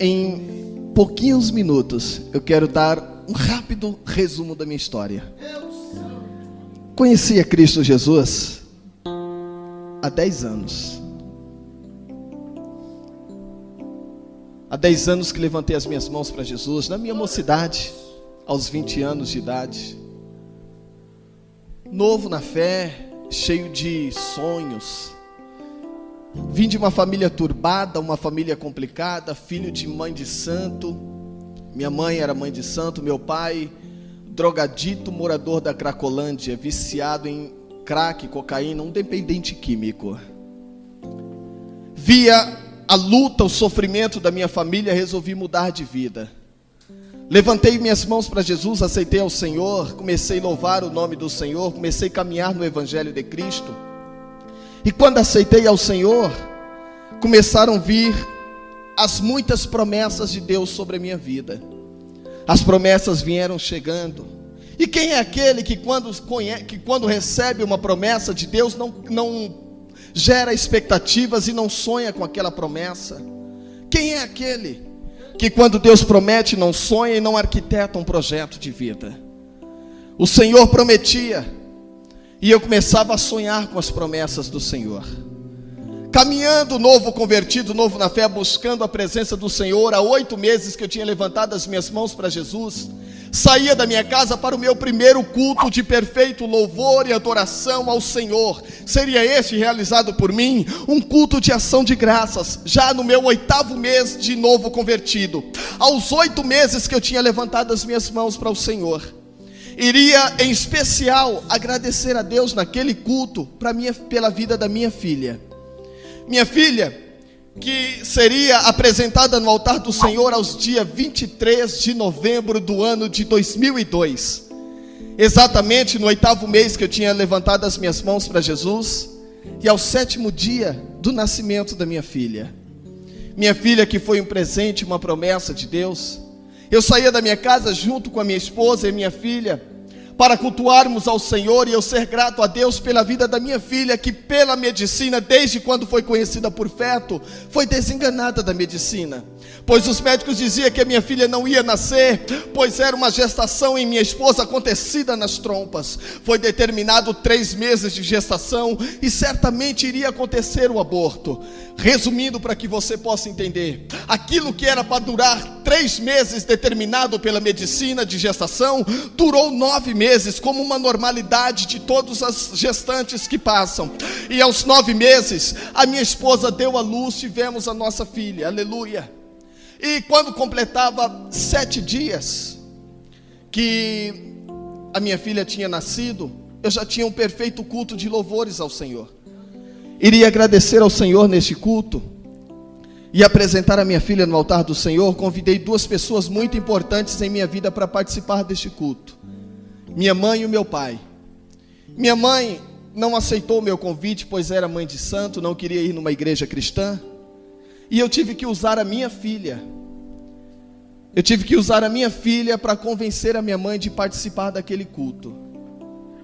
em pouquinhos minutos, eu quero dar um rápido resumo da minha história. Conheci a Cristo Jesus há 10 anos. Há 10 anos que levantei as minhas mãos para Jesus, na minha mocidade, aos 20 anos de idade. Novo na fé, cheio de sonhos. Vim de uma família turbada, uma família complicada, filho de mãe de santo. Minha mãe era mãe de santo, meu pai, drogadito, morador da Cracolândia, viciado em crack, cocaína, um dependente químico. Via a luta, o sofrimento da minha família, resolvi mudar de vida. Levantei minhas mãos para Jesus, aceitei ao Senhor, comecei a louvar o nome do Senhor, comecei a caminhar no Evangelho de Cristo. E quando aceitei ao Senhor, começaram a vir as muitas promessas de Deus sobre a minha vida. As promessas vieram chegando. E quem é aquele que quando recebe uma promessa de Deus não gera expectativas e não sonha com aquela promessa? Quem é aquele que quando Deus promete não sonha e não arquiteta um projeto de vida? O Senhor prometia e eu começava a sonhar com as promessas do Senhor. Caminhando, novo convertido, novo na fé, buscando a presença do Senhor. Há 8 meses que eu tinha levantado as minhas mãos para Jesus. Saía da minha casa para o meu primeiro culto de perfeito louvor e adoração ao Senhor. Seria este realizado por mim, um culto de ação de graças, já no meu 8º mês de novo convertido. Aos 8 meses que eu tinha levantado as minhas mãos para o Senhor. Iria em especial agradecer a Deus naquele culto pela vida da minha filha. Minha filha, que seria apresentada no altar do Senhor aos dias 23 de novembro do ano de 2002. Exatamente no 8º mês que eu tinha levantado as minhas mãos para Jesus. E ao 7º dia do nascimento da minha filha. Minha filha que foi um presente, uma promessa de Deus. Eu saía da minha casa junto com a minha esposa e minha filha para cultuarmos ao Senhor e eu ser grato a Deus pela vida da minha filha, que pela medicina, desde quando foi conhecida por feto, foi desenganada da medicina. Pois os médicos diziam que a minha filha não ia nascer, pois era uma gestação em minha esposa acontecida nas trompas. Foi determinado 3 meses de gestação e certamente iria acontecer o aborto. Resumindo para que você possa entender, aquilo que era para durar 3 meses determinado pela medicina de gestação, durou 9 meses, como uma normalidade de todas as gestantes que passam. E aos 9 meses, a minha esposa deu à luz, tivemos a nossa filha, aleluia. E quando completava 7 dias que a minha filha tinha nascido, eu já tinha um perfeito culto de louvores ao Senhor. Iria agradecer ao Senhor neste culto e apresentar a minha filha no altar do Senhor. Convidei 2 pessoas muito importantes em minha vida para participar deste culto: minha mãe e o meu pai. Minha mãe não aceitou o meu convite, pois era mãe de santo, não queria ir numa igreja cristã. E eu tive que usar a minha filha. Eu tive que usar a minha filha para convencer a minha mãe de participar daquele culto.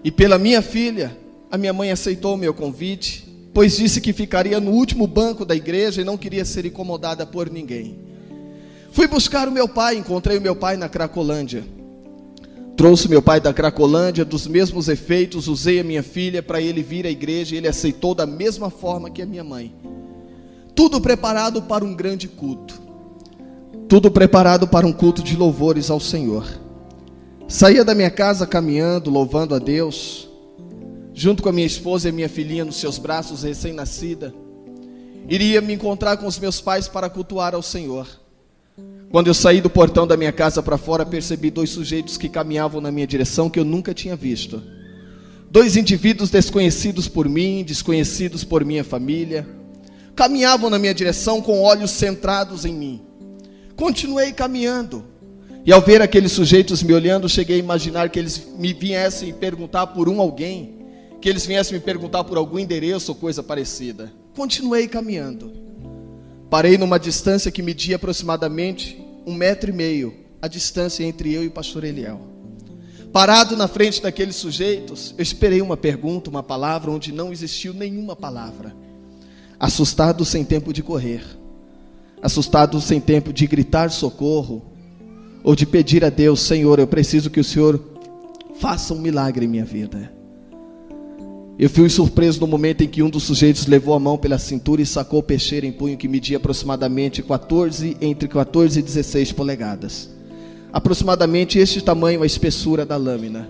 E pela minha filha, a minha mãe aceitou o meu convite, pois disse que ficaria no último banco da igreja e não queria ser incomodada por ninguém. Fui buscar o meu pai, encontrei o meu pai na Cracolândia. Trouxe meu pai da Cracolândia, dos mesmos efeitos, usei a minha filha para ele vir à igreja e ele aceitou da mesma forma que a minha mãe. Tudo preparado para um grande culto. Tudo preparado para um culto de louvores ao Senhor. Saía da minha casa caminhando, louvando a Deus, junto com a minha esposa e a minha filhinha nos seus braços, recém-nascida. Iria me encontrar com os meus pais para cultuar ao Senhor. Quando eu saí do portão da minha casa para fora, percebi 2 sujeitos que caminhavam na minha direção que eu nunca tinha visto. 2 indivíduos desconhecidos por mim, desconhecidos por minha família. Caminhavam na minha direção com olhos centrados em mim. Continuei caminhando. E ao ver aqueles sujeitos me olhando, cheguei a imaginar que eles me viessem perguntar por alguém. Que eles viessem me perguntar por algum endereço ou coisa parecida. Continuei caminhando. Parei numa distância que media aproximadamente 1,5 metro. A distância entre eu e o pastor Eliel. Parado na frente daqueles sujeitos, eu esperei uma pergunta, uma palavra, onde não existiu nenhuma palavra. Assustado, sem tempo de correr. assustado, sem tempo de gritar socorro ou de pedir a Deus: Senhor, eu preciso que o Senhor faça um milagre em minha vida. Eu fui surpreso no momento em que um dos sujeitos levou a mão pela cintura e sacou o peixeiro em punho que media aproximadamente entre 14 e 16 polegadas. Aproximadamente este tamanho, a espessura da lâmina.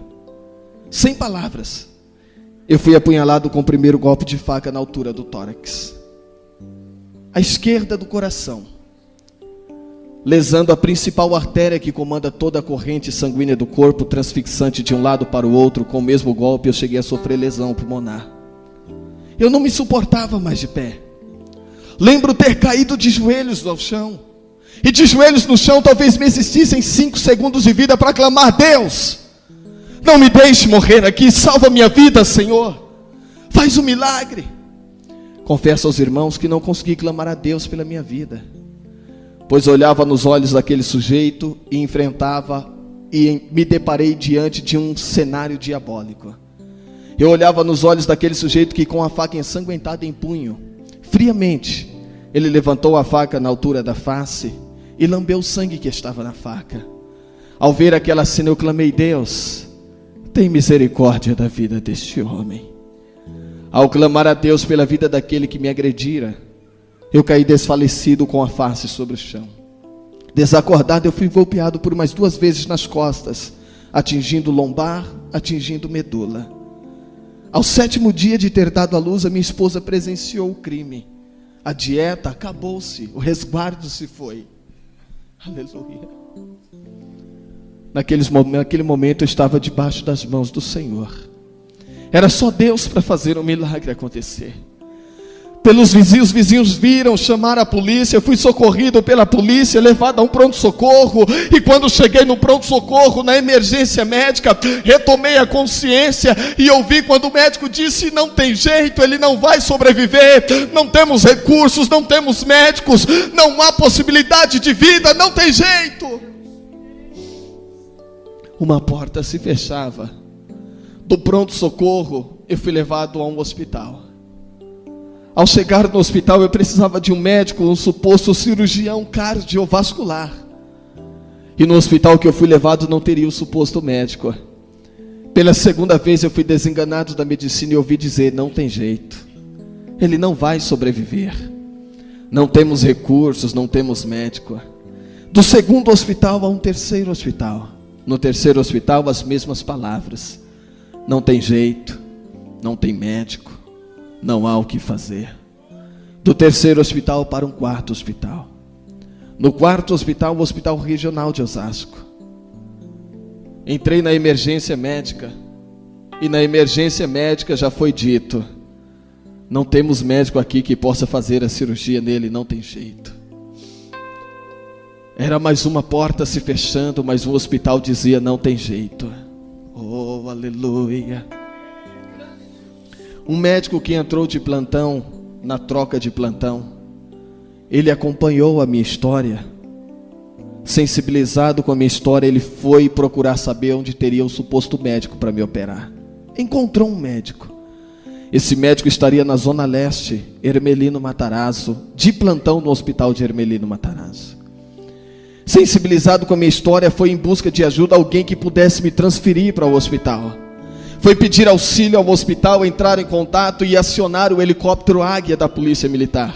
Sem palavras, eu fui apunhalado com o primeiro golpe de faca na altura do tórax, à esquerda do coração, lesando a principal artéria que comanda toda a corrente sanguínea do corpo, transfixante de um lado para o outro. Com o mesmo golpe eu cheguei a sofrer lesão pulmonar. Eu não me suportava mais de pé. Lembro ter caído de joelhos no chão, e de joelhos no chão talvez me existissem 5 segundos de vida para clamar: Deus, não me deixe morrer aqui, salva minha vida, Senhor, faz um milagre. Confesso aos irmãos que não consegui clamar a Deus pela minha vida, pois olhava nos olhos daquele sujeito e enfrentava, e me deparei diante de um cenário diabólico. Eu olhava nos olhos daquele sujeito que, com a faca ensanguentada em punho, friamente, ele levantou a faca na altura da face e lambeu o sangue que estava na faca. Ao ver aquela cena eu clamei: Deus, tem misericórdia da vida deste homem. Ao clamar a Deus pela vida daquele que me agredira, eu caí desfalecido com a face sobre o chão. Desacordado, eu fui golpeado por mais 2 vezes nas costas, atingindo lombar, atingindo medula. Ao 7º dia de ter dado à luz, a minha esposa presenciou o crime. A dieta acabou-se, o resguardo se foi. Aleluia. Naquele momento eu estava debaixo das mãos do Senhor. Era só Deus para fazer um milagre acontecer. Pelos vizinhos, os vizinhos viram, chamaram a polícia. Eu fui socorrido pela polícia, levado a um pronto-socorro. E quando cheguei no pronto-socorro, na emergência médica, retomei a consciência e ouvi quando o médico disse: não tem jeito, ele não vai sobreviver, não temos recursos, não temos médicos, não há possibilidade de vida, não tem jeito. Uma porta se fechava. Do pronto-socorro, eu fui levado a um hospital. Ao chegar no hospital, eu precisava de um médico, um suposto cirurgião cardiovascular. E no hospital que eu fui levado não teria o suposto médico. Pela 2ª vez eu fui desenganado da medicina e ouvi dizer: não tem jeito, ele não vai sobreviver, não temos recursos, não temos médico. Do 2º hospital a um 3º hospital. No 3º hospital, as mesmas palavras: não tem jeito, não tem médico, não há o que fazer. Do 3º hospital para um 4º hospital. No 4º hospital, o Hospital Regional de Osasco. Entrei na emergência médica, e na emergência médica já foi dito: não temos médico aqui que possa fazer a cirurgia nele, não tem jeito. Era mais uma porta se fechando, mas o hospital dizia: não tem jeito. Oh, aleluia. Um médico que entrou de plantão, na troca de plantão, ele acompanhou a minha história. Sensibilizado com a minha história, ele foi procurar saber onde teria o suposto médico para me operar. Encontrou um médico. Esse médico estaria na Zona Leste, Hermelino Matarazzo, de plantão no hospital de Hermelino Matarazzo. Sensibilizado com a minha história, foi em busca de ajuda, alguém que pudesse me transferir para o hospital. Foi pedir auxílio ao hospital, entrar em contato e acionar o helicóptero Águia da Polícia Militar.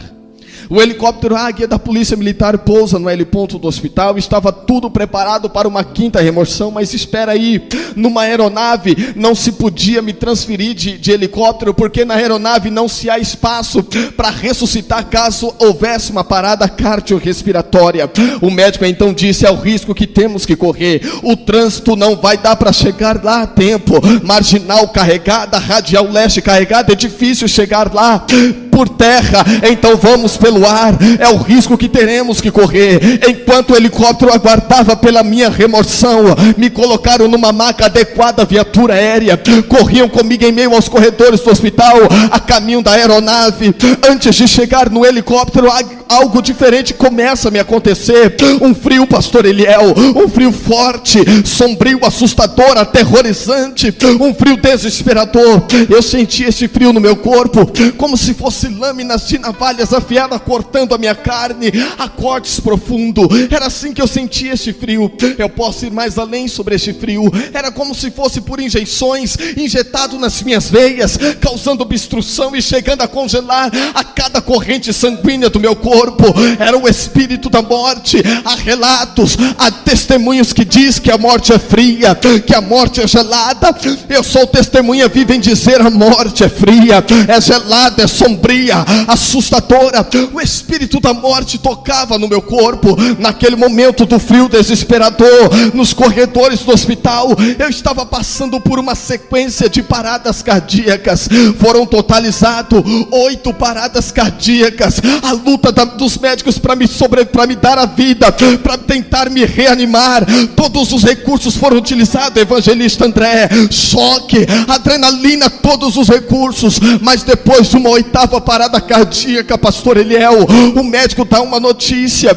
O helicóptero Águia da Polícia Militar pousa no heliponto do hospital. Estava tudo preparado para uma 5ª remoção, mas espera aí, numa aeronave não se podia me transferir de helicóptero, porque na aeronave não se há espaço para ressuscitar caso houvesse uma parada cardiorrespiratória. O médico então disse: é o risco que temos que correr, o trânsito não vai dar para chegar lá a tempo, marginal carregada, radial leste carregada, é difícil chegar lá por terra, então vamos pelo ar, é o risco que teremos que correr. Enquanto o helicóptero aguardava pela minha remoção, me colocaram numa maca adequada, viatura aérea, corriam comigo em meio aos corredores do hospital, a caminho da aeronave. Antes de chegar no helicóptero algo diferente começa a me acontecer. Um frio, pastor Eliel, um frio forte, sombrio, assustador, aterrorizante, um frio desesperador. Eu senti esse frio no meu corpo, como se fosse lâminas de navalhas afiadas cortando a minha carne a cortes profundo. Era assim que eu sentia esse frio. Eu posso ir mais além sobre esse frio. Era como se fosse por injeções, injetado nas minhas veias, causando obstrução e chegando a congelar a cada corrente sanguínea do meu corpo. Era o espírito da morte. Há relatos, há testemunhos que diz que a morte é fria, que a morte é gelada. Eu sou testemunha viva em dizer: a morte é fria, é gelada, é sombria, assustadora. O espírito da morte tocava no meu corpo. Naquele momento do frio desesperador, nos corredores do hospital, eu estava passando por uma sequência de paradas cardíacas. Foram totalizadas 8 paradas cardíacas. A luta dos médicos para me dar a vida, para tentar me reanimar. Todos os recursos foram utilizados, evangelista André. Choque, adrenalina, todos os recursos. Mas depois de uma 8ª parada cardíaca, pastor Eliel, o médico dá uma notícia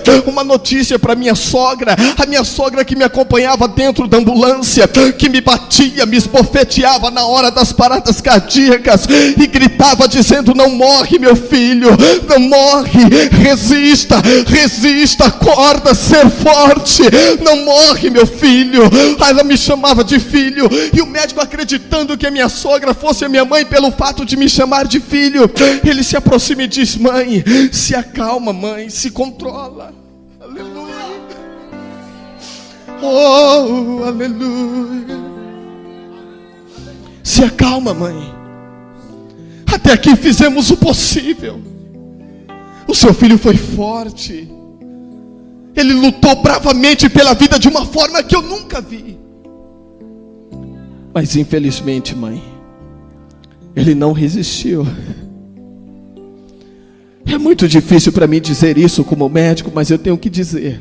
para minha sogra. A minha sogra que me acompanhava dentro da ambulância, que me batia, me esbofeteava na hora das paradas cardíacas e gritava dizendo: não morre, meu filho, não morre, resista, acorda, ser forte, não morre, meu filho. Ela me chamava de filho, e o médico, acreditando que a minha sogra fosse a minha mãe pelo fato de me chamar de filho, ele se aproxima e diz: mãe, se acalma, mãe, se controla. Aleluia. Oh, aleluia. Se acalma, mãe. Até aqui fizemos o possível. O seu filho foi forte. Ele lutou bravamente pela vida de uma forma que eu nunca vi. Mas infelizmente, mãe, ele não resistiu. É muito difícil para mim dizer isso como médico, mas eu tenho que dizer: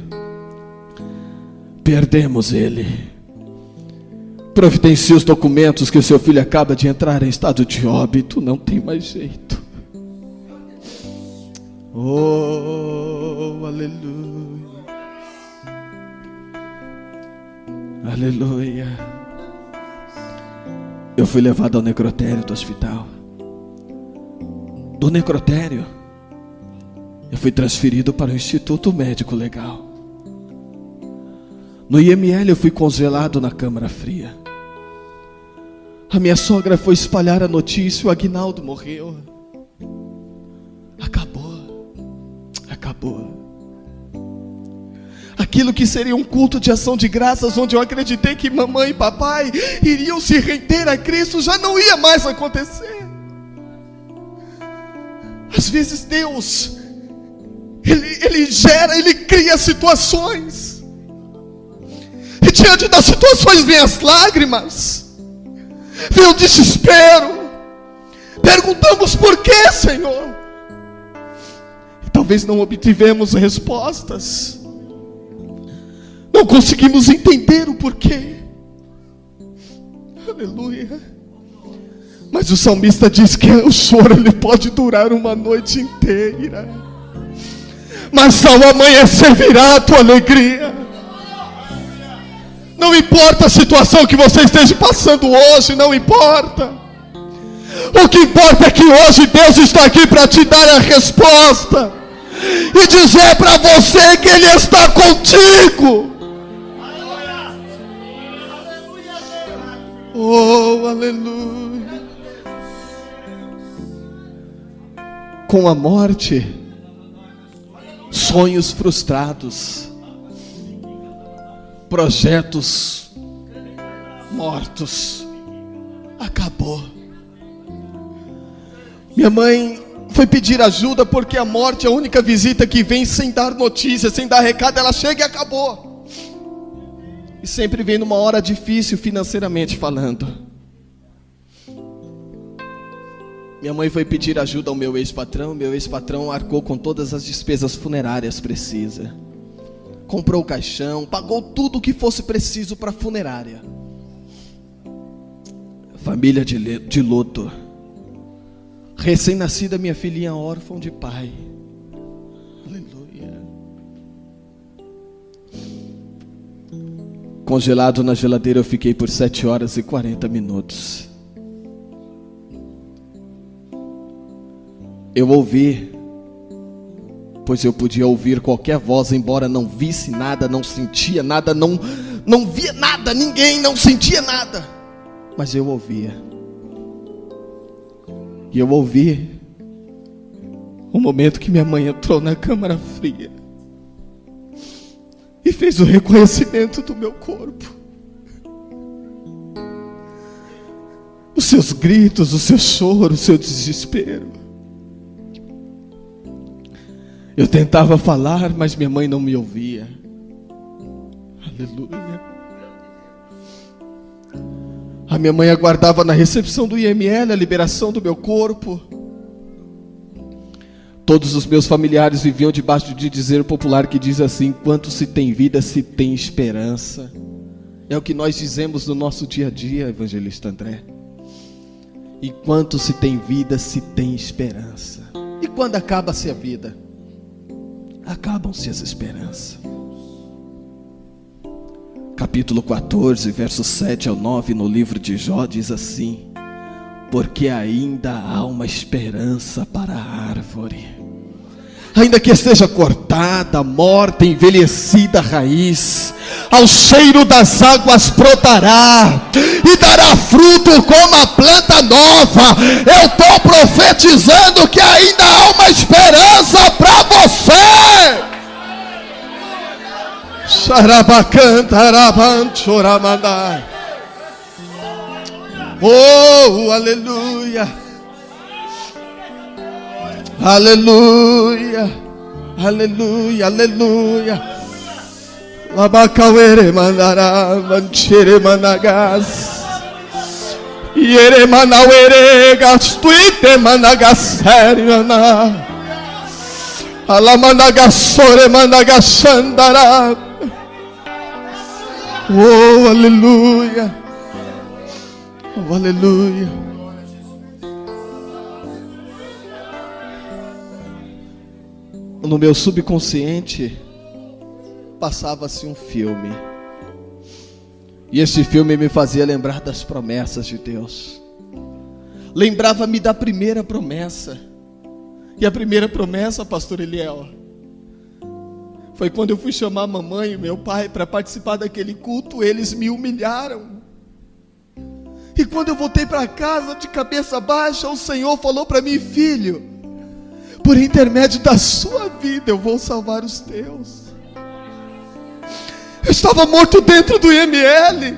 perdemos ele. Providencie os documentos, que o seu filho acaba de entrar em estado de óbito. Não tem mais jeito. Oh, aleluia. Aleluia. Eu fui levado ao necrotério do hospital. Do necrotério, eu fui transferido para o Instituto Médico Legal. No IML eu fui congelado na câmara fria. A minha sogra foi espalhar a notícia: o Aguinaldo morreu. Acabou. Aquilo que seria um culto de ação de graças, onde eu acreditei que mamãe e papai iriam se render a Cristo, já não ia mais acontecer. Às vezes Deus, Ele cria situações, e diante das situações vem as lágrimas, vem o desespero. Perguntamos: por que, Senhor? E talvez não obtivemos respostas, não conseguimos entender o porquê. Aleluia. Mas o salmista diz que o choro ele pode durar uma noite inteira, mas ao amanhecer virá a tua alegria. Não importa a situação que você esteja passando hoje, não importa. O que importa é que hoje Deus está aqui para te dar a resposta e dizer para você que Ele está contigo. Oh, aleluia. Com a morte, sonhos frustrados, projetos mortos, acabou. Minha mãe foi pedir ajuda, porque a morte é a única visita que vem sem dar notícia, sem dar recado. Ela chega e acabou. E sempre vem numa hora difícil financeiramente falando. Minha mãe foi pedir ajuda ao meu ex-patrão. Meu ex-patrão arcou com todas as despesas funerárias precisas. Comprou o caixão, pagou tudo o que fosse preciso para a funerária. Família de luto. Recém-nascida minha filhinha órfã de pai. Aleluia. congelado na geladeira eu fiquei por 7 horas e 40 minutos. Eu ouvi, pois eu podia ouvir qualquer voz, embora não visse nada, não sentia nada, não via nada, ninguém, não sentia nada, mas eu ouvia. E eu ouvi o momento que minha mãe entrou na câmara fria e fez o reconhecimento do meu corpo. Os seus gritos, o seu choro, o seu desespero. Eu tentava falar, mas minha mãe não me ouvia. Aleluia. A minha mãe aguardava na recepção do IML a liberação do meu corpo. Todos os meus familiares viviam debaixo de dizer popular que diz assim: enquanto se tem vida, se tem esperança. É o que nós dizemos no nosso dia a dia, evangelista André. Enquanto se tem vida, se tem esperança. E quando acaba-se a vida? Acabam-se as esperanças. Capítulo 14, versos 7 ao 9 no livro de Jó diz assim: porque ainda há uma esperança para a árvore, ainda que esteja cortada, morta, envelhecida a raiz, ao cheiro das águas brotará e dará fruto como a planta nova. Eu estou profetizando que ainda há uma esperança para você. Xarabacantarabantchoramandai. Oh, aleluia. Aleluia. Aleluia, aleluia. Labacauere mandará, manchere managas. Iere manauere gastuite managaseriana. Alamanagasore managasandara. Oh, aleluia. Oh, aleluia. No meu subconsciente passava-se um filme. E esse filme me fazia lembrar das promessas de Deus. Lembrava-me da primeira promessa. E a primeira promessa, pastor Eliel, foi quando eu fui chamar a mamãe e meu pai para participar daquele culto. Eles me humilharam. E quando eu voltei para casa de cabeça baixa, o Senhor falou para mim: filho, por intermédio da sua vida eu vou salvar os teus. Eu estava morto dentro do IML.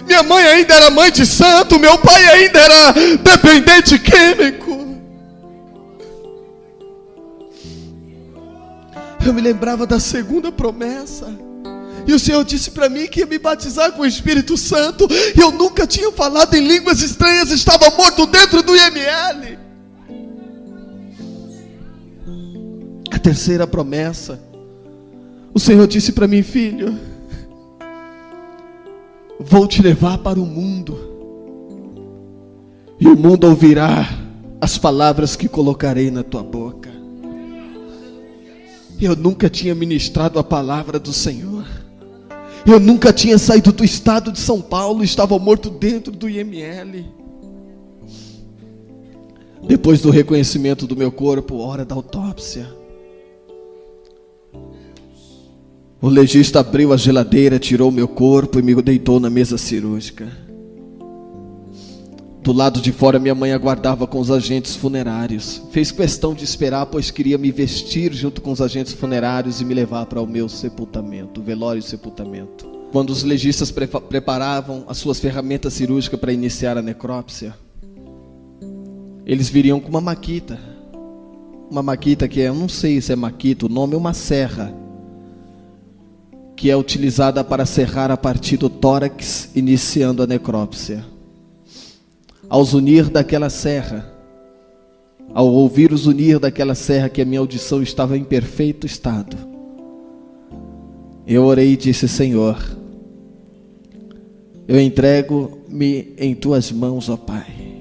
Minha mãe ainda era mãe de santo, meu pai ainda era dependente químico. Eu me lembrava da segunda promessa. E o Senhor disse para mim que ia me batizar com o Espírito Santo. E eu nunca tinha falado em línguas estranhas, estava morto dentro do IML. A terceira promessa, o Senhor disse para mim: filho, vou te levar para o mundo, e o mundo ouvirá as palavras que colocarei na tua boca. Eu nunca tinha ministrado a palavra do Senhor. Eu nunca tinha saído do estado de São Paulo. Estava morto dentro do IML. Depois do reconhecimento do meu corpo, hora da autópsia, o legista abriu a geladeira, tirou o meu corpo e me deitou na mesa cirúrgica. Do lado de fora minha mãe aguardava com os agentes funerários. Fez questão de esperar, pois queria me vestir junto com os agentes funerários e me levar para o meu sepultamento, o velório e sepultamento. Quando os legistas preparavam as suas ferramentas cirúrgicas para iniciar a necrópsia, eles viriam com uma maquita. Uma maquita que eu não sei se é maquita, o nome é uma serra, que é utilizada para serrar a partir do tórax, iniciando a necrópsia. Ao zunir daquela serra, ao ouvir o zunir daquela serra, que a minha audição estava em perfeito estado, eu orei e disse: Senhor, eu entrego-me em tuas mãos, ó Pai.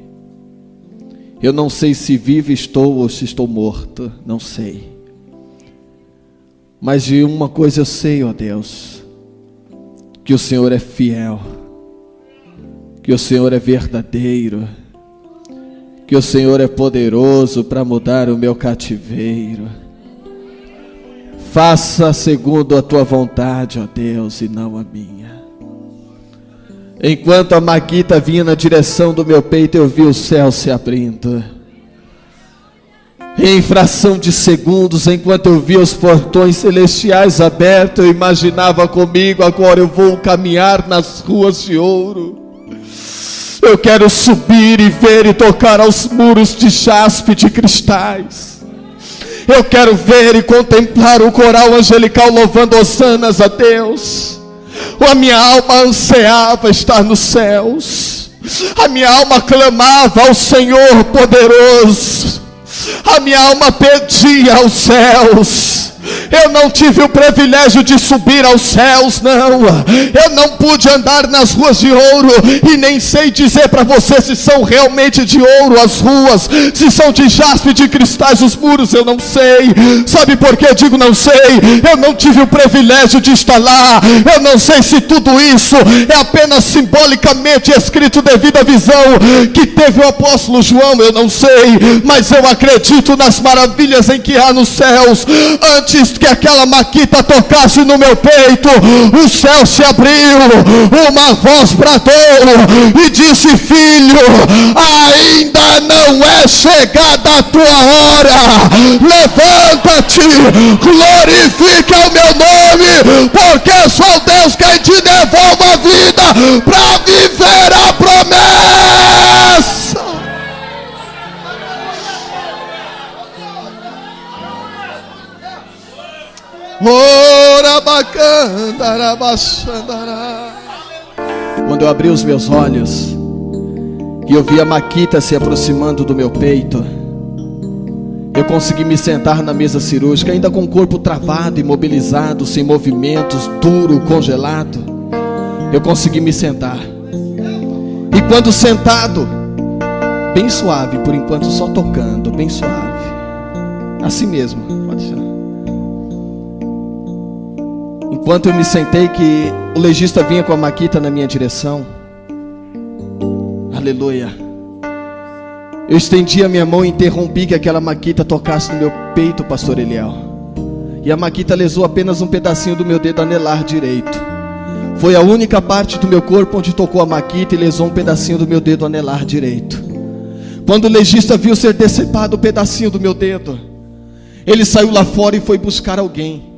Eu não sei se vivo estou ou se estou morto, não sei. Mas de uma coisa eu sei, ó Deus, que o Senhor é fiel, que o Senhor é verdadeiro, que o Senhor é poderoso para mudar o meu cativeiro. Faça segundo a tua vontade, ó Deus, e não a minha. Enquanto a Maquita vinha na direção do meu peito, eu vi o céu se abrindo. Em fração de segundos, enquanto eu via os portões celestiais abertos, eu imaginava comigo: agora eu vou caminhar nas ruas de ouro. Eu quero subir e ver e tocar aos muros de jaspe, de cristais. Eu quero ver e contemplar o coral angelical louvando hosanas a Deus. A minha alma ansiava estar nos céus. A minha alma clamava ao Senhor poderoso. A minha alma pedia aos céus. Eu não tive o privilégio de subir aos céus, não. Eu não pude andar nas ruas de ouro. E nem sei dizer para você se são realmente de ouro as ruas, se são de jaspe, de cristais os muros. Eu não sei. Sabe por que eu digo não sei? Eu não tive o privilégio de estar lá. Eu não sei se tudo isso é apenas simbolicamente escrito devido à visão que teve o apóstolo João. Eu não sei, mas eu acredito nas maravilhas em que há nos céus. Antes que aquela Maquita tocasse no meu peito, o céu se abriu, uma voz bradou e disse: filho, ainda não é chegada a tua hora, levanta-te, glorifica o meu nome, porque sou Deus quem te devolve a vida para viver a promessa. Quando eu abri os meus olhos e eu vi a Maquita se aproximando do meu peito, eu consegui me sentar na mesa cirúrgica, ainda com o corpo travado, imobilizado, sem movimentos, duro, congelado. Eu consegui me sentar. E quando sentado, bem suave, por enquanto só tocando, bem suave, assim mesmo, pode deixar. Enquanto eu me sentei, que o legista vinha com a Maquita na minha direção, aleluia, eu estendi a minha mão e interrompi que aquela Maquita tocasse no meu peito, pastor Eliel. E a Maquita lesou apenas um pedacinho do meu dedo anelar direito. Foi a única parte do meu corpo onde tocou a Maquita e lesou um pedacinho do meu dedo anelar direito. Quando o legista viu ser decepado o pedacinho do meu dedo, ele saiu lá fora e foi buscar alguém.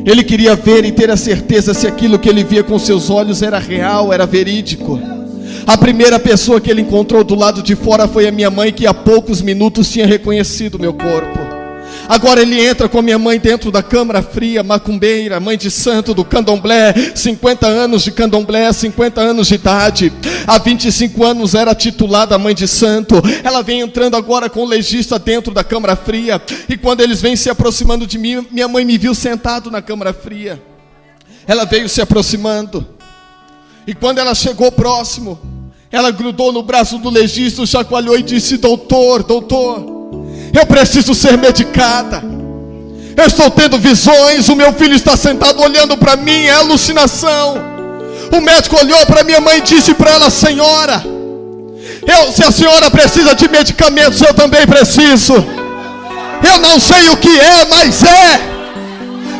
Ele queria ver e ter a certeza se aquilo que ele via com seus olhos era real, era verídico. A primeira pessoa que ele encontrou do lado de fora foi a minha mãe, que há poucos minutos tinha reconhecido o meu corpo. Agora ele entra com a minha mãe dentro da câmara fria, macumbeira, mãe de santo do candomblé, 50 anos de candomblé, 50 anos de idade. Há 25 anos era titulada mãe de santo. Ela vem entrando agora com o legista dentro da câmara fria. E quando eles vêm se aproximando de mim, minha mãe me viu sentado na câmara fria. Ela veio se aproximando. E quando ela chegou próximo, ela grudou no braço do legista, chacoalhou e disse: doutor, eu preciso ser medicada. Eu estou tendo visões. O meu filho está sentado olhando para mim. É alucinação. O médico olhou para minha mãe e disse para ela: senhora, se a senhora precisa de medicamentos, eu também preciso. Eu não sei o que é, mas é.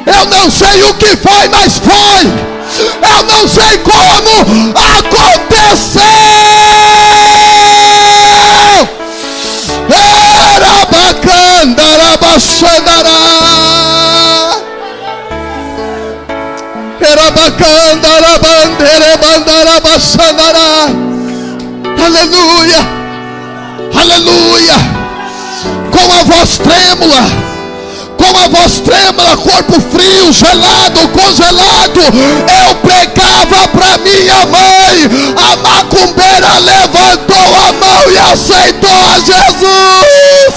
Eu não sei o que foi, mas foi. Eu não sei como aconteceu. Era bacana, era baixandará. Era bacana, era bandeira, bandara baixandará. Aleluia, aleluia. Com a voz trêmula, corpo frio, gelado, congelado, eu pregava para minha mãe. A macumbeira levantou a mão e aceitou a Jesus.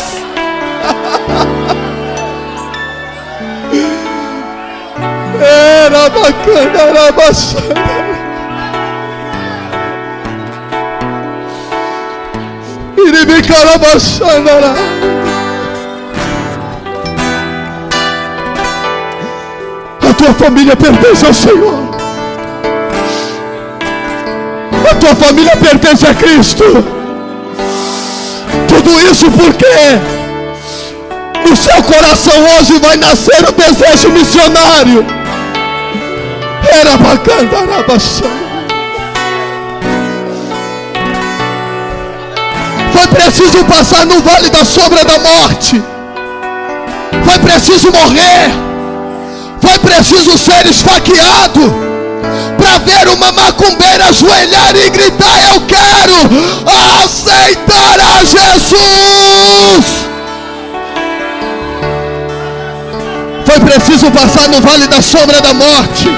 Era bacana, era bacana. Iribicara bacana. A tua família pertence ao Senhor. A tua família pertence a Cristo. Tudo isso porque no seu coração hoje vai nascer o desejo missionário. Era bacana, foi preciso passar no vale da sombra da morte. Foi preciso morrer. Foi preciso ser esfaqueado para ver uma macumbeira ajoelhar e gritar: eu quero aceitar a Jesus. Foi preciso passar no vale da sombra da morte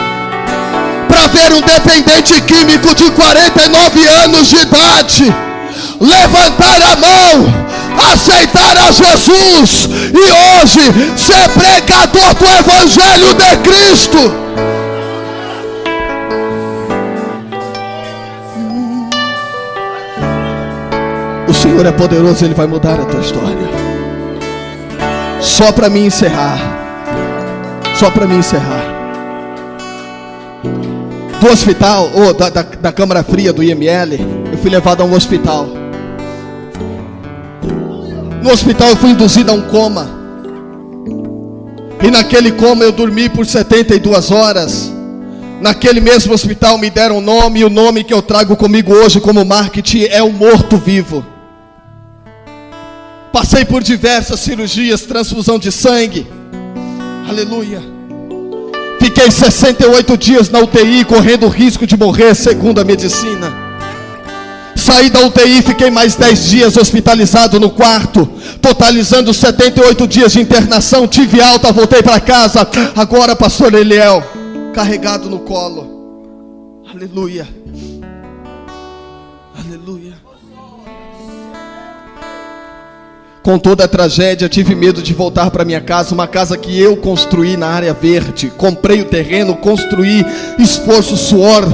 para ver um dependente químico de 49 anos de idade levantar a mão, aceitar a Jesus e hoje ser pregador do Evangelho de Cristo. O Senhor é poderoso, Ele vai mudar a tua história. Só para mim encerrar. Do hospital, ou da câmara fria do IML, eu fui levado a um hospital. No hospital eu fui induzido a um coma. E naquele coma eu dormi por 72 horas. Naquele mesmo hospital me deram um nome, e o nome que eu trago comigo hoje como marketing é o morto-vivo. Passei por diversas cirurgias, transfusão de sangue. Aleluia. Fiquei 68 dias na UTI, correndo o risco de morrer, segundo a medicina. Saí da UTI, fiquei mais 10 dias hospitalizado no quarto, totalizando 78 dias de internação. Tive alta, voltei para casa. Agora, pastor Eliel, carregado no colo. Aleluia. Aleluia. Com toda a tragédia, tive medo de voltar para minha casa, uma casa que eu construí na área verde. Comprei o terreno, construí, esforço, suor,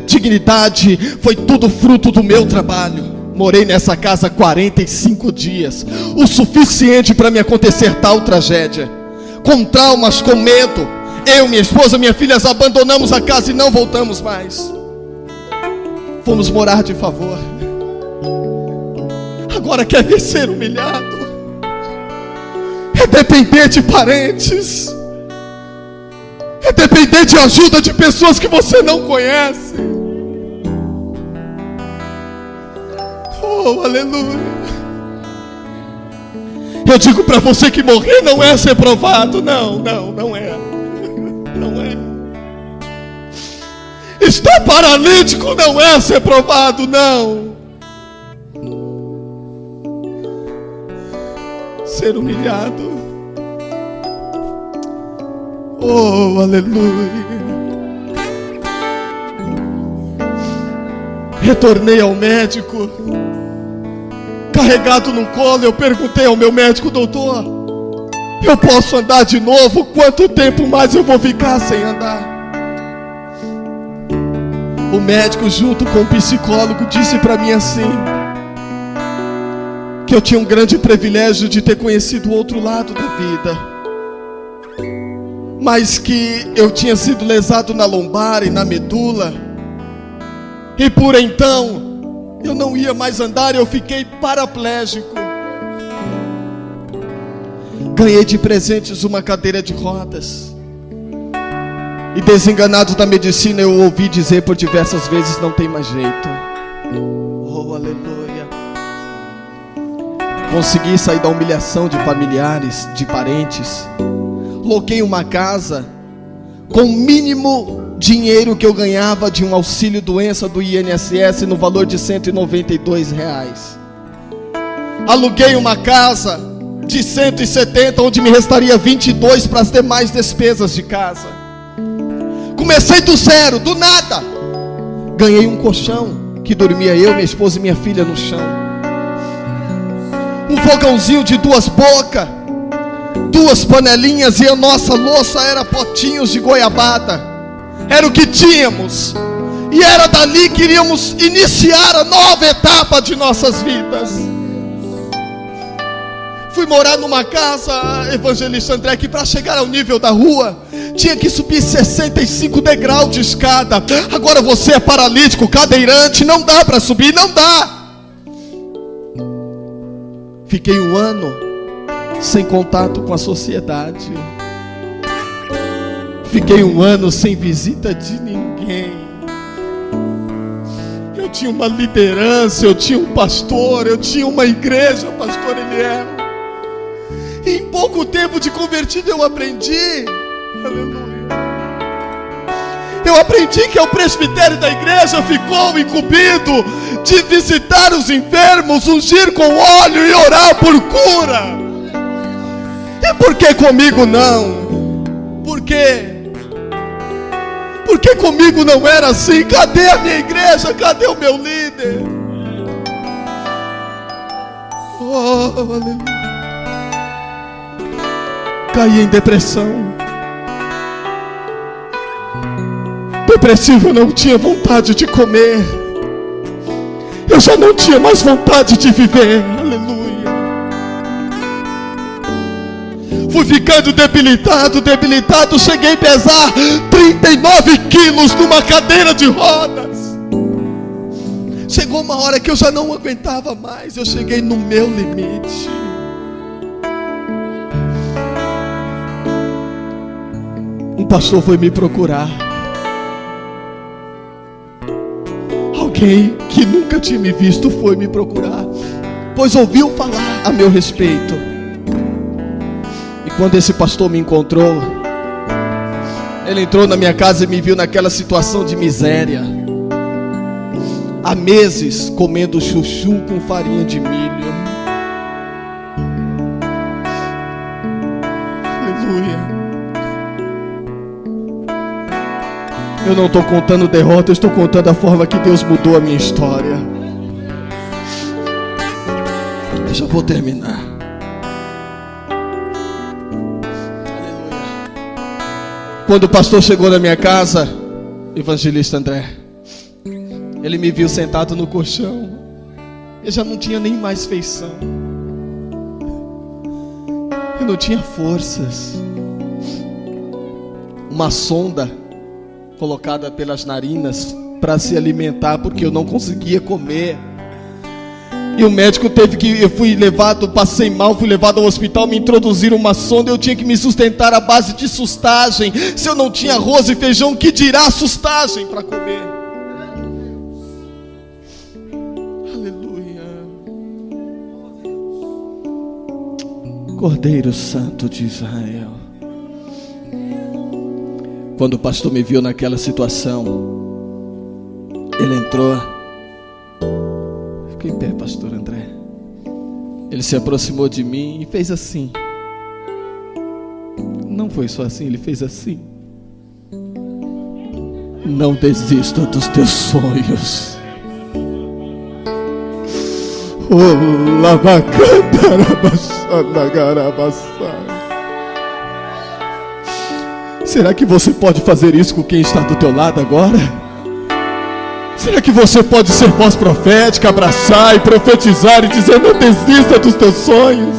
dignidade, foi tudo fruto do meu trabalho. Morei nessa casa 45 dias, o suficiente para me acontecer tal tragédia. Com traumas, com medo, eu, minha esposa, minha filha, abandonamos a casa e não voltamos mais. Fomos morar de favor. Agora quer ver ser humilhado? É depender de parentes. É depender de ajuda de pessoas que você não conhece. Oh, aleluia. Eu digo para você que morrer não é ser provado. Não é. Não é. Estar paralítico não é ser provado, não. Ser humilhado. Oh, aleluia. Retornei ao médico, carregado no colo. Eu perguntei ao meu médico: doutor, eu posso andar de novo? Quanto tempo mais eu vou ficar sem andar? O médico, junto com o psicólogo, disse para mim assim: que eu tinha um grande privilégio de ter conhecido o outro lado da vida, mas que eu tinha sido lesado na lombar e na medula, e por então eu não ia mais andar. Eu fiquei paraplégico. Ganhei de presentes uma cadeira de rodas, e desenganado da medicina, eu ouvi dizer por diversas vezes: não tem mais jeito. Oh, aleluia. Consegui sair da humilhação de familiares, de parentes. Loquei uma casa com o mínimo dinheiro que eu ganhava de um auxílio doença do INSS, no valor de R$192. Aluguei uma casa de 170, onde me restaria 22 para as demais despesas de casa. Comecei do zero, do nada. Ganhei um colchão que dormia eu, minha esposa e minha filha no chão. Um fogãozinho de 2 bocas, 2 panelinhas, e a nossa louça era potinhos de goiabada. Era o que tínhamos, e era dali que iríamos iniciar a nova etapa de nossas vidas. Fui morar numa casa, evangelista André, que para chegar ao nível da rua tinha que subir 65 degraus de escada. Agora você é paralítico, cadeirante, não dá para subir, não dá. Fiquei 1 ano sem contato com a sociedade. Fiquei 1 ano sem visita de ninguém. Eu tinha uma liderança, eu tinha um pastor, eu tinha uma igreja, pastor Eliel. E em pouco tempo de convertido eu aprendi, aleluia, eu aprendi que o presbitério da igreja ficou incumbido de visitar os enfermos, ungir com óleo e orar por cura. E por que comigo não? Por quê? Porque comigo não era assim. Cadê a minha igreja? Cadê o meu líder? Oh, aleluia. Caí em depressão. Depressivo, eu não tinha vontade de comer. Eu já não tinha mais vontade de viver. Aleluia. Fui ficando debilitado. Cheguei a pesar 39 quilos numa cadeira de rodas. Chegou uma hora que eu já não aguentava mais. Eu cheguei no meu limite. Um pastor foi me procurar. Alguém que nunca tinha me visto foi me procurar, pois ouviu falar a meu respeito. E quando esse pastor me encontrou, ele entrou na minha casa e me viu naquela situação de miséria, há meses comendo chuchu com farinha de milho. Aleluia. Eu não estou contando derrota, eu estou contando a forma que Deus mudou a minha história. Eu já vou terminar. Aleluia. Quando o pastor chegou na minha casa, evangelista André, ele me viu sentado no colchão. Eu já não tinha nem mais feição. Eu não tinha forças. Uma sonda colocada pelas narinas para se alimentar, porque eu não conseguia comer. E o médico teve que, eu fui levado, passei mal, fui levado ao hospital, me introduziram uma sonda, eu tinha que me sustentar à base de sustagem. Se eu não tinha arroz e feijão, que dirá sustagem para comer? Aleluia. Cordeiro Santo de Israel. Quando o pastor me viu naquela situação, ele entrou. Fica em pé, pastor André. Ele se aproximou de mim e fez assim. Não foi só assim, ele fez assim. Não desista dos teus sonhos. Oh, lavacantarabaçanagarabassa. Será que você pode fazer isso com quem está do teu lado agora? Será que você pode ser voz profética, abraçar e profetizar e dizer: não desista dos teus sonhos?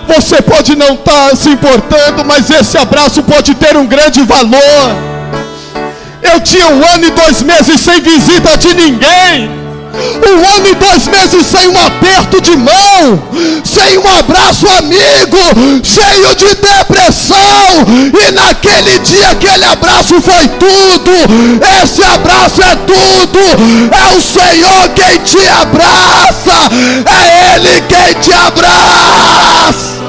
Você pode não estar se importando, mas esse abraço pode ter um grande valor. Eu tinha 1 ano e 2 meses sem visita de ninguém. 1 ano e 2 meses sem um aperto de mão, sem um abraço amigo, cheio de depressão. E naquele dia aquele abraço foi tudo. Esse abraço é tudo. É o Senhor quem te abraça. É Ele quem te abraça.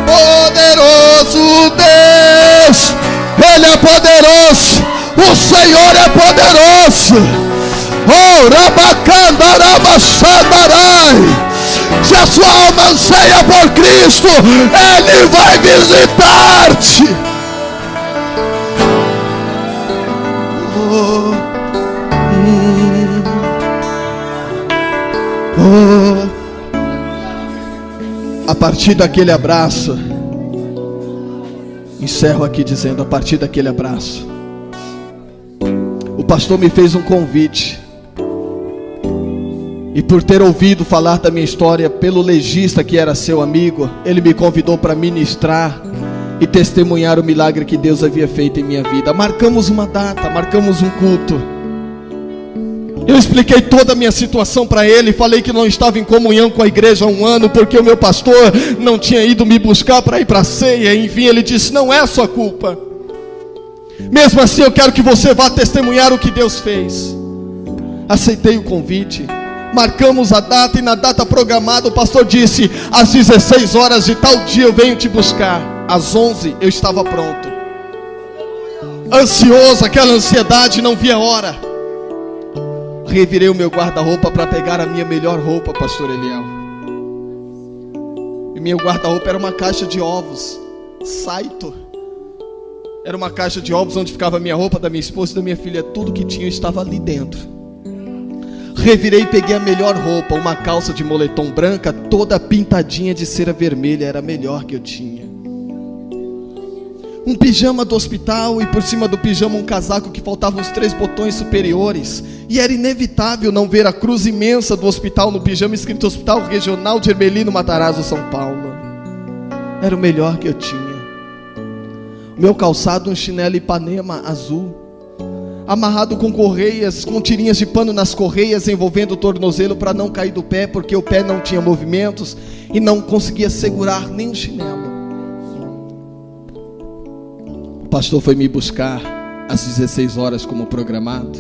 Poderoso Deus, Ele é poderoso, o Senhor é poderoso. Oh, Rabacandarabassandarai. Se a sua alma anseia por Cristo, Ele vai visitar-te. A partir daquele abraço, encerro aqui dizendo, a partir daquele abraço, o pastor me fez um convite. E por ter ouvido falar da minha história pelo legista que era seu amigo, ele me convidou para ministrar e testemunhar o milagre que Deus havia feito em minha vida. Marcamos uma data, marcamos um culto. Eu expliquei toda a minha situação para ele, falei que não estava em comunhão com a igreja há um ano, porque o meu pastor não tinha ido me buscar para ir para a ceia. Enfim, ele disse: não é a sua culpa. Mesmo assim, eu quero que você vá testemunhar o que Deus fez. Aceitei o convite. Marcamos a data, e na data programada o pastor disse: às 16 horas de tal dia eu venho te buscar. Às 11 eu estava pronto, ansioso, aquela ansiedade, não via a hora. Revirei o meu guarda-roupa para pegar a minha melhor roupa, pastor Eliel. E meu guarda-roupa era uma caixa de ovos, Saito. Era uma caixa de ovos onde ficava a minha roupa, da minha esposa e da minha filha. Tudo que tinha estava ali dentro. Revirei e peguei a melhor roupa, uma calça de moletom branca, toda pintadinha de cera vermelha, era a melhor que eu tinha. Um pijama do hospital, e por cima do pijama um casaco que faltavam os 3 botões superiores. E era inevitável não ver a cruz imensa do hospital no pijama, escrito Hospital Regional de Ermelino, Matarazzo, São Paulo. Era o melhor que eu tinha. Meu calçado, um chinelo Ipanema azul, amarrado com correias, com tirinhas de pano nas correias, envolvendo o tornozelo para não cair do pé, porque o pé não tinha movimentos e não conseguia segurar nem o chinelo. O pastor foi me buscar às 16 horas como programado.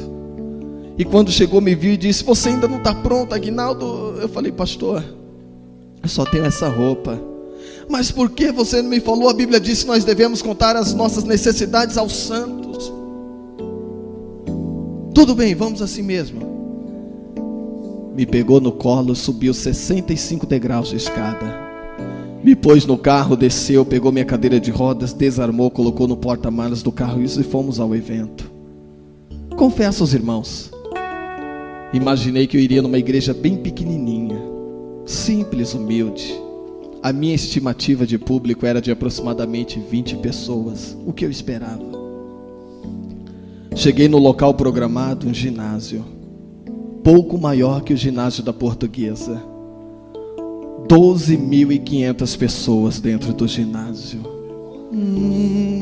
E quando chegou me viu e disse: você ainda não está pronto, Aguinaldo? Eu falei: pastor, eu só tenho essa roupa. Mas por que você não me falou? A Bíblia diz que nós devemos contar as nossas necessidades aos santos. Tudo bem, vamos assim mesmo. Me pegou no colo, subiu 65 degraus de escada. Me pôs no carro, desceu, pegou minha cadeira de rodas, desarmou, colocou no porta-malas do carro, e fomos ao evento. Confesso aos irmãos, imaginei que eu iria numa igreja bem pequenininha, simples, humilde. A minha estimativa de público era de aproximadamente 20 pessoas, o que eu esperava. Cheguei no local programado, um ginásio, pouco maior que o ginásio da Portuguesa. 12.500 pessoas dentro do ginásio.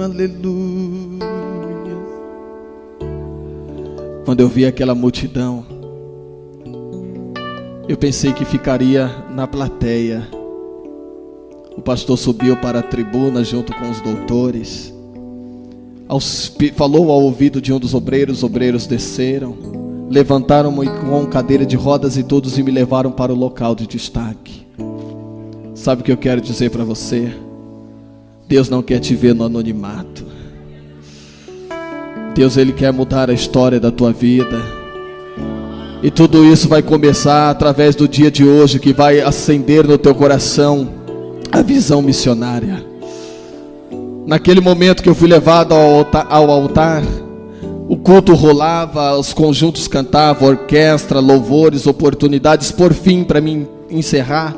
Aleluia. Quando eu vi aquela multidão, eu pensei que ficaria na plateia. O pastor subiu para a tribuna junto com os doutores. Falou ao ouvido de um dos obreiros. Os obreiros desceram, levantaram-me com cadeira de rodas e todos me levaram para o local de destaque. Sabe o que eu quero dizer para você? Deus não quer te ver no anonimato. Deus, Ele quer mudar a história da tua vida. E tudo isso vai começar através do dia de hoje, que vai acender no teu coração a visão missionária. Naquele momento que eu fui levado ao altar, o culto rolava, os conjuntos cantavam, orquestra, louvores, oportunidades. Por fim, para mim encerrar,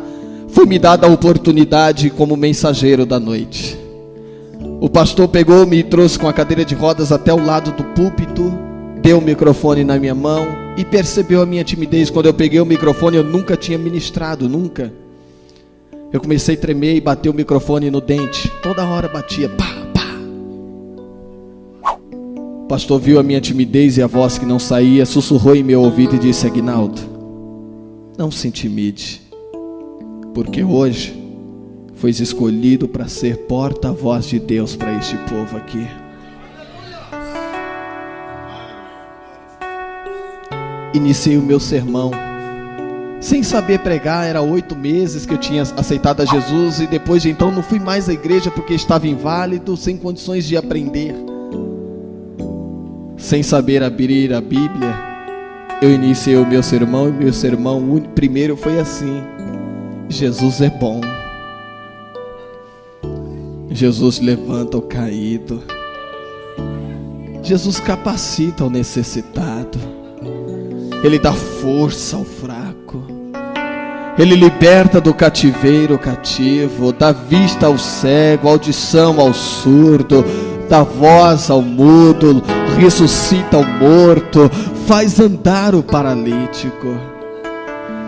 foi-me dada a oportunidade como mensageiro da noite. O pastor pegou-me e trouxe com a cadeira de rodas até o lado do púlpito, deu o microfone na minha mão e percebeu a minha timidez. Quando eu peguei o microfone, eu nunca tinha ministrado, nunca. Eu comecei a tremer e bater o microfone no dente. Toda hora batia, pá, pá. O pastor viu a minha timidez e a voz que não saía, sussurrou em meu ouvido e disse: Aguinaldo, não se intimide, porque hoje foi escolhido para ser porta-voz de Deus para este povo aqui. Iniciei o meu sermão sem saber pregar. Era 8 meses que eu tinha aceitado a Jesus, e depois de então não fui mais à igreja porque estava inválido, sem condições de aprender. Sem saber abrir a Bíblia, eu iniciei o meu sermão, e meu sermão primeiro foi assim: Jesus é bom. Jesus levanta o caído. Jesus capacita o necessitado. Ele dá força ao fraco. Ele liberta do cativeiro o cativo, dá vista ao cego, audição ao surdo, dá voz ao mudo, ressuscita o morto, faz andar o paralítico.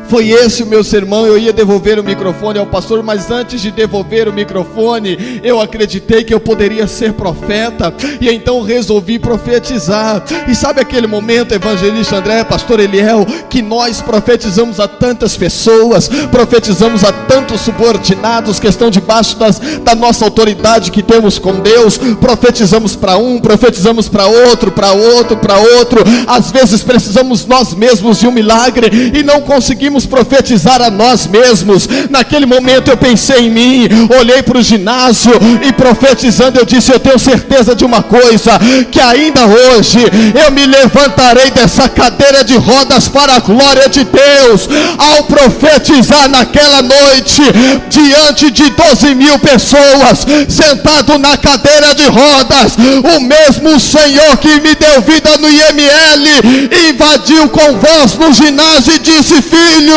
Foi esse o meu sermão. Eu ia devolver o microfone ao pastor, mas antes de devolver o microfone, eu acreditei que eu poderia ser profeta, e então resolvi profetizar. E sabe aquele momento, evangelista André, pastor Eliel, que nós profetizamos a tantas pessoas, profetizamos a tantos subordinados que estão debaixo da nossa autoridade que temos com Deus, profetizamos para um, profetizamos para outro, para outro, para outro. Às vezes precisamos nós mesmos de um milagre e não conseguimos profetizar a nós mesmos. Naquele momento eu pensei em mim, olhei para o ginásio e profetizando eu disse: eu tenho certeza de uma coisa, que ainda hoje eu me levantarei dessa cadeira de rodas para a glória de Deus. Ao profetizar naquela noite, diante de 12.000 pessoas, sentado na cadeira de rodas, o mesmo Senhor que me deu vida no IML, invadiu com voz no ginásio e disse: filho,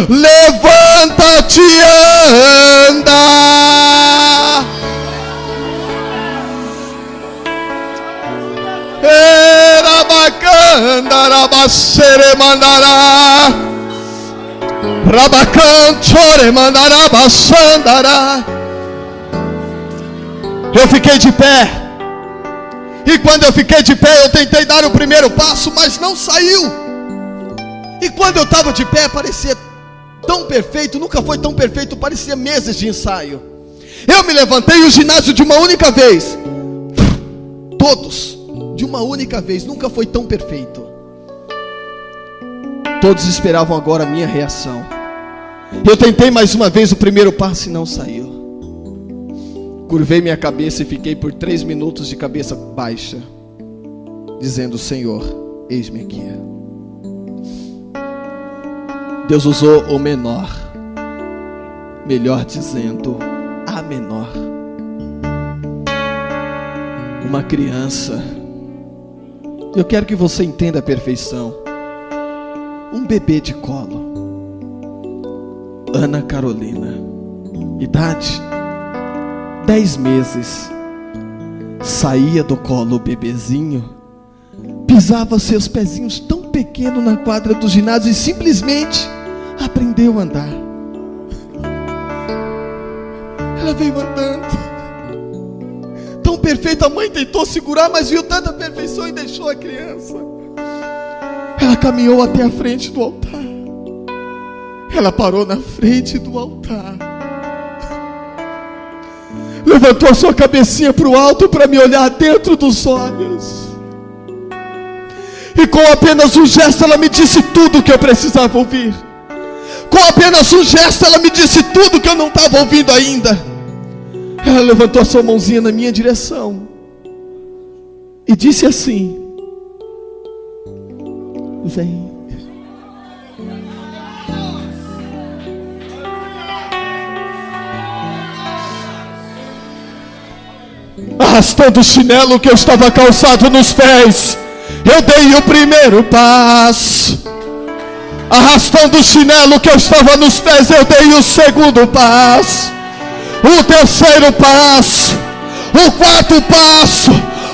levanta-te e anda. Erabacanda rabacere mandará, rabacanchore mandará baçandará. Eu fiquei de pé, e quando eu fiquei de pé, eu tentei dar o primeiro passo, mas não saiu. E quando eu estava de pé, parecia tão perfeito, nunca foi tão perfeito, parecia meses de ensaio. Eu me levantei e o ginásio de uma única vez, todos, de uma única vez, nunca foi tão perfeito. Todos esperavam agora a minha reação. Eu tentei mais uma vez o primeiro passo e não saiu. Curvei minha cabeça e fiquei por 3 minutos de cabeça baixa, dizendo: Senhor, eis-me aqui. Deus usou o menor, melhor dizendo, a menor. Uma criança. Eu quero que você entenda a perfeição. Um bebê de colo. Ana Carolina, idade 10 meses. Saía do colo o bebezinho, pisava seus pezinhos tão pequenos na quadra do ginásio e simplesmente aprendeu a andar. Ela veio andando tão perfeita. A mãe tentou segurar, mas viu tanta perfeição e deixou a criança. Ela caminhou até a frente do altar. Ela parou na frente do altar, levantou a sua cabecinha para o alto para me olhar dentro dos olhos, e com apenas um gesto ela me disse tudo o que eu precisava ouvir. Com apenas um gesto ela me disse tudo o que eu não estava ouvindo ainda. Ela levantou a sua mãozinha na minha direção e disse assim: vem. Arrastando o chinelo que eu estava calçado nos pés, eu dei o primeiro passo. Arrastando o chinelo que eu estava nos pés, eu dei o segundo passo, o terceiro passo, o quarto passo.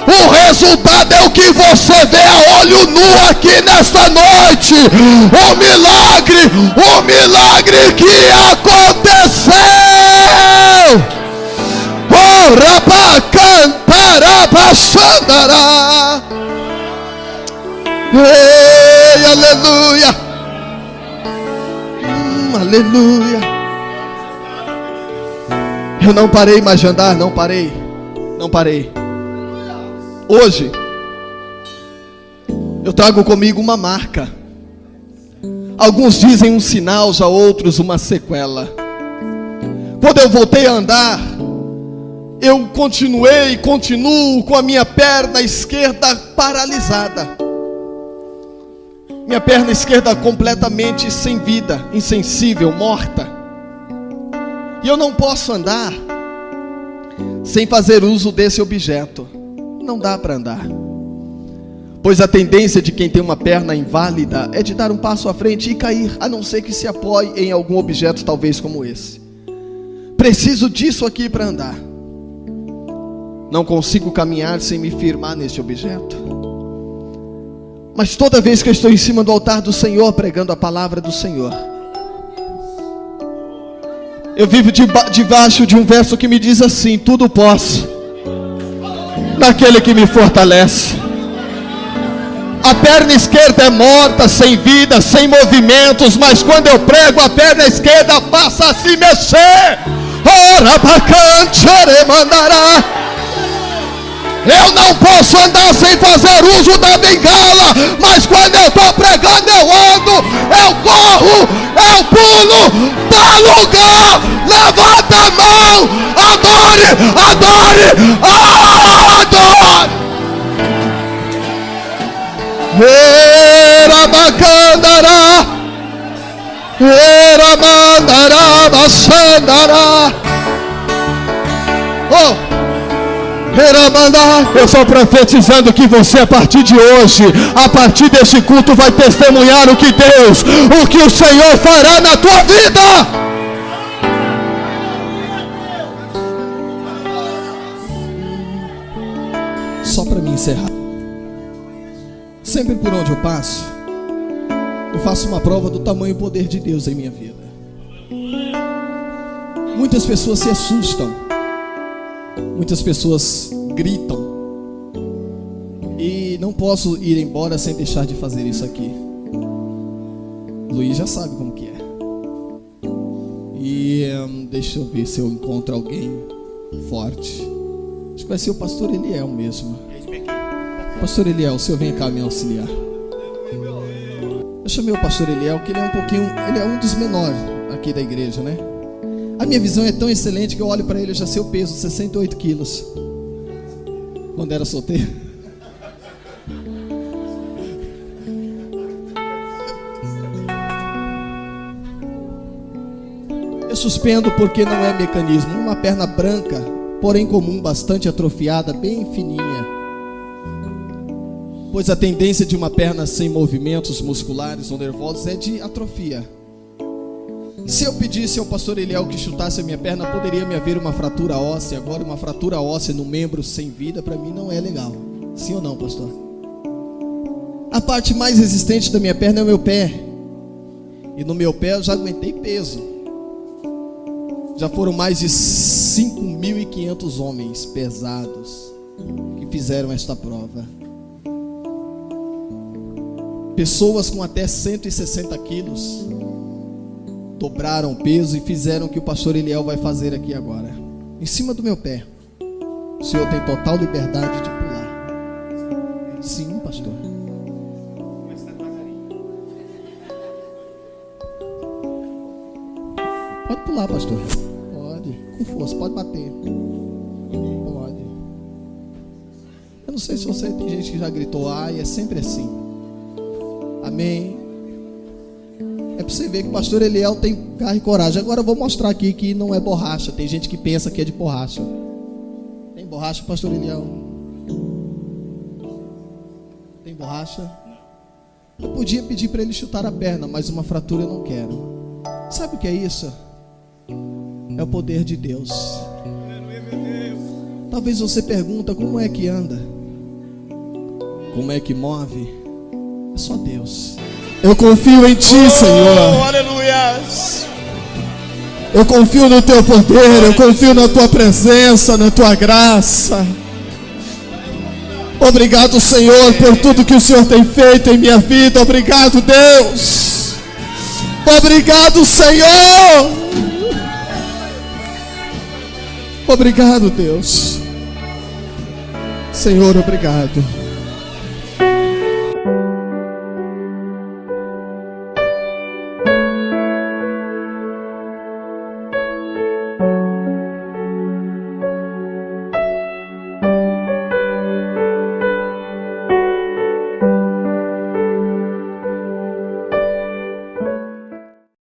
O resultado é o que você vê a olho nu aqui nesta noite. O milagre que aconteceu. Oh, rabacantarabassandará. Ei, aleluia. Aleluia. Eu não parei mais de andar, não parei. Hoje eu trago comigo uma marca. Alguns dizem um sinal, já outros uma sequela. Quando eu voltei a andar, eu continuo com a minha perna esquerda paralisada. Minha perna esquerda completamente sem vida, insensível, morta. E eu não posso andar sem fazer uso desse objeto. Não dá para andar, pois a tendência de quem tem uma perna inválida é de dar um passo à frente e cair, a não ser que se apoie em algum objeto talvez como esse. Preciso disso aqui para andar. Não consigo caminhar sem me firmar neste objeto. Mas toda vez que eu estou em cima do altar do Senhor, pregando a palavra do Senhor, eu vivo debaixo de um verso que me diz assim: tudo posso naquele que me fortalece. A perna esquerda é morta, sem vida, sem movimentos, mas quando eu prego, a perna esquerda passa a se mexer. Ora bacante, mandará. Eu não posso andar sem fazer uso da bengala, mas quando eu estou pregando, eu ando, eu corro, eu pulo, dá lugar, levanta a mão, adore, adore, adore. Era bacandará, era mandará, baixandará. Oh! Eu estou profetizando que você, a partir de hoje, a partir deste culto, vai testemunhar o que o Senhor fará na tua vida. Só para me encerrar, sempre por onde eu passo, eu faço uma prova do tamanho e poder de Deus em minha vida. Muitas pessoas se assustam. Muitas pessoas gritam. E não posso ir embora sem deixar de fazer isso aqui. Luiz já sabe como que é. E deixa eu ver se eu encontro alguém forte. Acho que vai ser o pastor Eliel mesmo. Pastor Eliel, o senhor vem cá me auxiliar. Eu chamei o pastor Eliel, que ele é um dos menores aqui da igreja, né? A minha visão é tão excelente que eu olho para ele, eu já sei o peso, 68 quilos. Quando era solteiro. Eu suspendo porque não é mecanismo. Uma perna branca, porém comum, bastante atrofiada, bem fininha. Pois a tendência de uma perna sem movimentos musculares ou nervosos é de atrofia. Se eu pedisse ao pastor Eliel que chutasse a minha perna, poderia me haver uma fratura óssea. Agora, uma fratura óssea no membro sem vida, para mim não é legal. Sim ou não, pastor? A parte mais resistente da minha perna é o meu pé. E no meu pé eu já aguentei peso. Já foram mais de 5.500 homens pesados que fizeram esta prova. Pessoas com até 160 quilos dobraram o peso e fizeram o que o pastor Eliel vai fazer aqui agora. Em cima do meu pé. O senhor tem total liberdade de pular. Sim, pastor. Pode pular, pastor. Pode. Com força, pode bater. Pode. Eu não sei se você tem gente que já gritou e é sempre assim. Amém. É para você ver que o pastor Eliel tem garra e coragem. Agora eu vou mostrar aqui que não é borracha. Tem gente que pensa que é de borracha. Tem borracha, pastor Eliel? Tem borracha? Eu podia pedir para ele chutar a perna, mas uma fratura eu não quero. Sabe o que é isso? É o poder de Deus. Talvez você pergunta como é que anda, como é que move. É só Deus. Eu confio em Ti, Senhor. Aleluia. Eu confio no Teu poder. Eu confio na Tua presença, na Tua graça. Obrigado, Senhor, por tudo que o Senhor tem feito em minha vida. Obrigado, Deus. Obrigado, Senhor. Obrigado, Deus. Senhor, obrigado.